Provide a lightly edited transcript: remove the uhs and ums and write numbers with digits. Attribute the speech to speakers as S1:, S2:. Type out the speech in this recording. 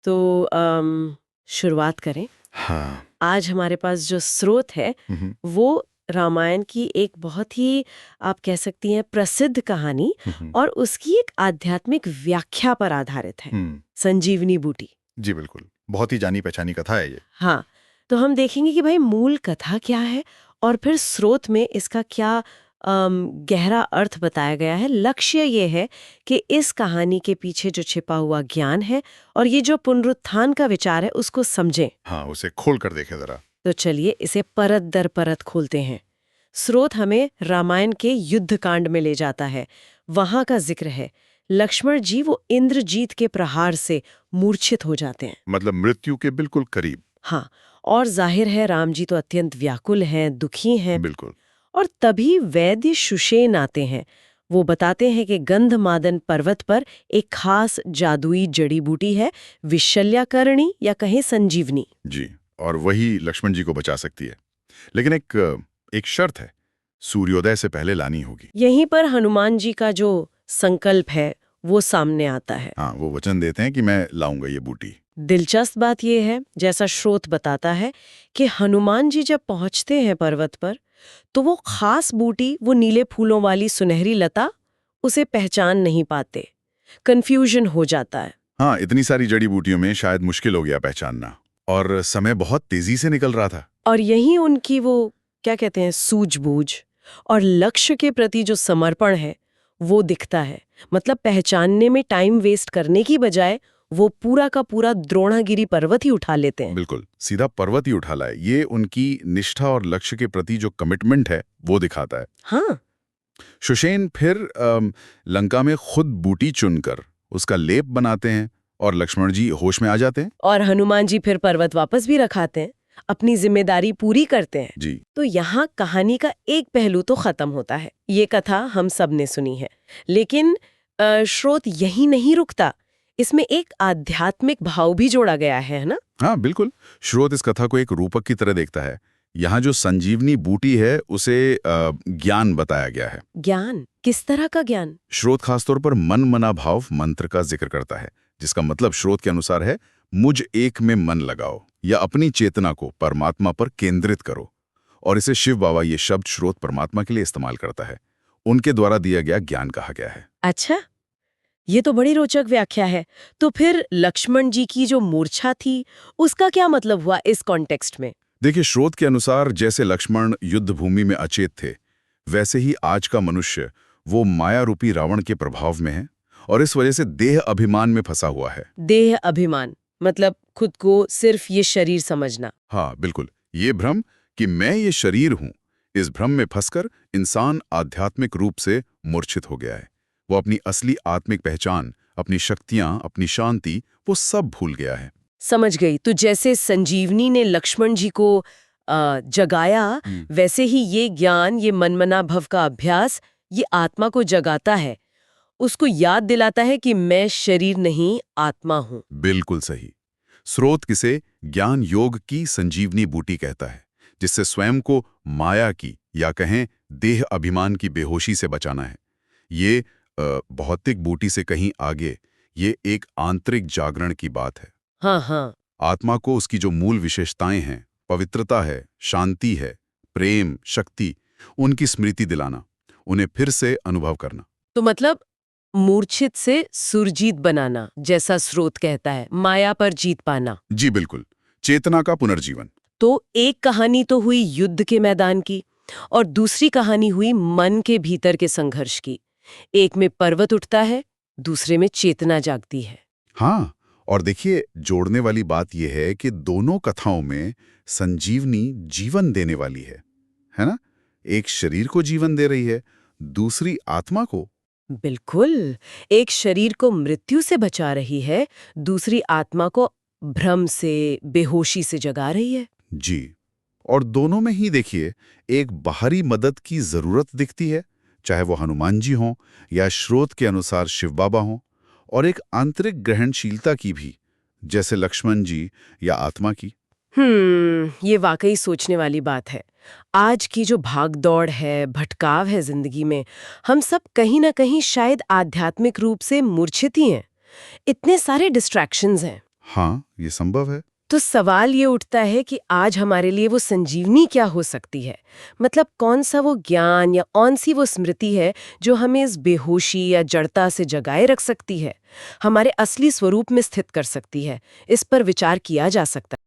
S1: तो शुरुआत करें।
S2: हाँ।
S1: आज हमारे पास जो स्रोत है
S2: हम्म,
S1: वो रामायण की एक बहुत ही, आप कह सकती हैं, प्रसिद्ध कहानी
S2: हम्म,
S1: और उसकी एक आध्यात्मिक व्याख्या पर आधारित है।
S2: हम्म,
S1: संजीवनी बूटी।
S2: जी बिल्कुल, बहुत ही जानी पहचानी कथा है ये।
S1: हाँ, तो हम देखेंगे कि भाई मूल कथा क्या है और फिर स्रोत में इसका क्या गहरा अर्थ बताया गया है। लक्ष्य ये है कि इस कहानी के पीछे जो छिपा हुआ ज्ञान है और ये जो पुनरुत्थान का विचार है उसको समझें।
S2: हाँ, उसे खोल कर देखे जरा।
S1: तो चलिए इसे परत दर परत खोलते हैं। स्रोत हमें रामायण के युद्ध कांड में ले जाता है। वहां का जिक्र है लक्ष्मण जी वो इंद्रजीत के प्रहार से मूर्छित हो जाते हैं।
S2: मतलब मृत्यु के बिल्कुल करीब।
S1: हाँ, और जाहिर है राम जी तो अत्यंत व्याकुल हैं, दुखी हैं।
S2: बिल्कुल।
S1: और तभी वैद्य सुषेण आते हैं। वो बताते हैं कि गंधमादन पर्वत पर एक खास जादुई जड़ी बूटी है, विशल्याकरणी या कहें संजीवनी।
S2: जी, और वही लक्ष्मण जी को बचा सकती है। लेकिन एक शर्त है, सूर्योदय से पहले लानी होगी।
S1: यहीं पर हनुमान जी का जो संकल्प है वो सामने आता है।
S2: हाँ, वो वचन देते हैं कि मैं लाऊंगा ये बूटी।
S1: दिलचस्प बात यह है, जैसा स्रोत बताता है, कि हनुमान जी जब पहुंचते हैं पर्वत पर तो वो खास बूटी, वो नीले फूलों वाली सुनहरी लता, उसे पहचान नहीं पाते। कंफ्यूजन हो जाता है।
S2: हाँ, इतनी सारी जड़ी बूटियों में शायद मुश्किल हो गया पहचानना, और समय बहुत तेजी से निकल रहा था।
S1: और यही उनकी वो, क्या कहते हैं, सूझबूझ और लक्ष्य के प्रति जो समर्पण है वो दिखता है। मतलब पहचानने में टाइम वेस्ट करने की बजाय वो पूरा का पूरा द्रोणागिरी पर्वत ही उठा लेते हैं।
S2: बिल्कुल, सीधा पर्वत ही उठा लाए। ये उनकी निष्ठा और लक्ष्य के प्रति जो कमिटमेंट है वो दिखाता है।
S1: हाँ,
S2: सुषेण फिर लंका में खुद बूटी चुनकर उसका लेप बनाते हैं और लक्ष्मण जी होश में आ जाते हैं।
S1: और हनुमान जी फिर पर्वत वापस भी रखाते हैं, अपनी जिम्मेदारी पूरी करते हैं।
S2: जी।
S1: तो यहाँ कहानी का एक पहलू तो खत्म होता है। ये कथा हम सब ने सुनी है, लेकिन स्रोत यही नहीं रुकता। इसमें एक आध्यात्मिक भाव भी जोड़ा गया है ना?
S2: हाँ बिल्कुल, स्रोत इस कथा को एक रूपक की तरह देखता है। यहाँ जो संजीवनी बूटी है उसे ज्ञान बताया गया है।
S1: ज्ञान? किस तरह का ज्ञान?
S2: स्रोत खासतौर पर मन मना भाव मंत्र का जिक्र करता है, जिसका मतलब स्रोत के अनुसार है मुझ एक में मन लगाओ या अपनी चेतना को परमात्मा पर केंद्रित करो। और इसे शिव बाबा ये शब्द स्रोत परमात्मा के लिए इस्तेमाल करता है। उनके द्वारा दिया गया ज्ञान कहा गया है।
S1: अच्छा, ये तो बड़ी रोचक व्याख्या है। तो फिर लक्ष्मण जी की जो मूर्छा थी उसका क्या मतलब हुआ इस कॉन्टेक्स्ट में?
S2: देखिए, स्रोत के अनुसार जैसे लक्ष्मण युद्ध भूमि में अचेत थे, वैसे ही आज का मनुष्य वो माया रूपी रावण के प्रभाव में है और इस वजह से देह अभिमान में फंसा हुआ है।
S1: देह अभिमान मतलब खुद को सिर्फ ये शरीर समझना।
S2: हाँ बिल्कुल, ये भ्रम कि मैं ये शरीर हूं, इस भ्रम में फंसकर इंसान आध्यात्मिक रूप से मूर्छित हो गया है। वो अपनी असली आत्मिक पहचान, अपनी शक्तियां, अपनी शांति, वो सब भूल गया है।
S1: समझ गई। तो जैसे संजीवनी ने लक्ष्मण जी को जगाया, वैसे ही ये ज्ञान, ये मनमना भव का अभ्यास, ये आत्मा को जगाता है, उसको याद दिलाता है कि मैं शरीर नहीं, आत्मा हूं।
S2: बिल्कुल सही। स्रोत किसे ज्ञान योग की संजीवनी बूटी कहता है, जिससे स्वयं को माया की या कहें देह अभिमान की बेहोशी से बचाना है। ये भौतिक बूटी से कहीं आगे, ये एक आंतरिक जागरण की बात है।
S1: हाँ हाँ।
S2: आत्मा को उसकी जो मूल विशेषताएं हैं, पवित्रता है, शांति है, प्रेम, शक्ति, उनकी स्मृति दिलाना, उन्हें फिर से अनुभव करना।
S1: तो मतलब मूर्छित से सुरजीत बनाना, जैसा स्रोत कहता है, माया पर जीत पाना।
S2: जी बिल्कुल, चेतना का पुनर्जीवन।
S1: तो एक कहानी तो हुई युद्ध के मैदान की और दूसरी कहानी हुई मन के भीतर के संघर्ष की। एक में पर्वत उठता है, दूसरे में चेतना जागती है।
S2: हाँ, और देखिए, जोड़ने वाली बात यह है कि दोनों कथाओं में संजीवनी जीवन देने वाली है ना? एक शरीर को जीवन दे रही है, दूसरी आत्मा को।
S1: बिल्कुल, एक शरीर को मृत्यु से बचा रही है, दूसरी आत्मा को भ्रम से, बेहोशी से जगा रही है।
S2: जी, और दोनों में ही देखिए, एक बाहरी मदद की जरूरत दिखती है, चाहे वो हनुमान जी हों या स्रोत के अनुसार शिव बाबा हों, और एक आंतरिक ग्रहणशीलता की भी, जैसे लक्ष्मण जी या आत्मा की।
S1: ये वाकई सोचने वाली बात है। आज की जो भागदौड़ है, भटकाव है जिंदगी में, हम सब कहीं ना कहीं शायद आध्यात्मिक रूप से मूर्छित ही हैं। इतने सारे डिस्ट्रैक्शंस हैं।
S2: हाँ, ये संभव है।
S1: तो सवाल ये उठता है कि आज हमारे लिए वो संजीवनी क्या हो सकती है। मतलब कौन सा वो ज्ञान या कौन सी वो स्मृति है जो हमें इस बेहोशी या जड़ता से जगाए रख सकती है, हमारे असली स्वरूप में स्थित कर सकती है। इस पर विचार किया जा सकता है।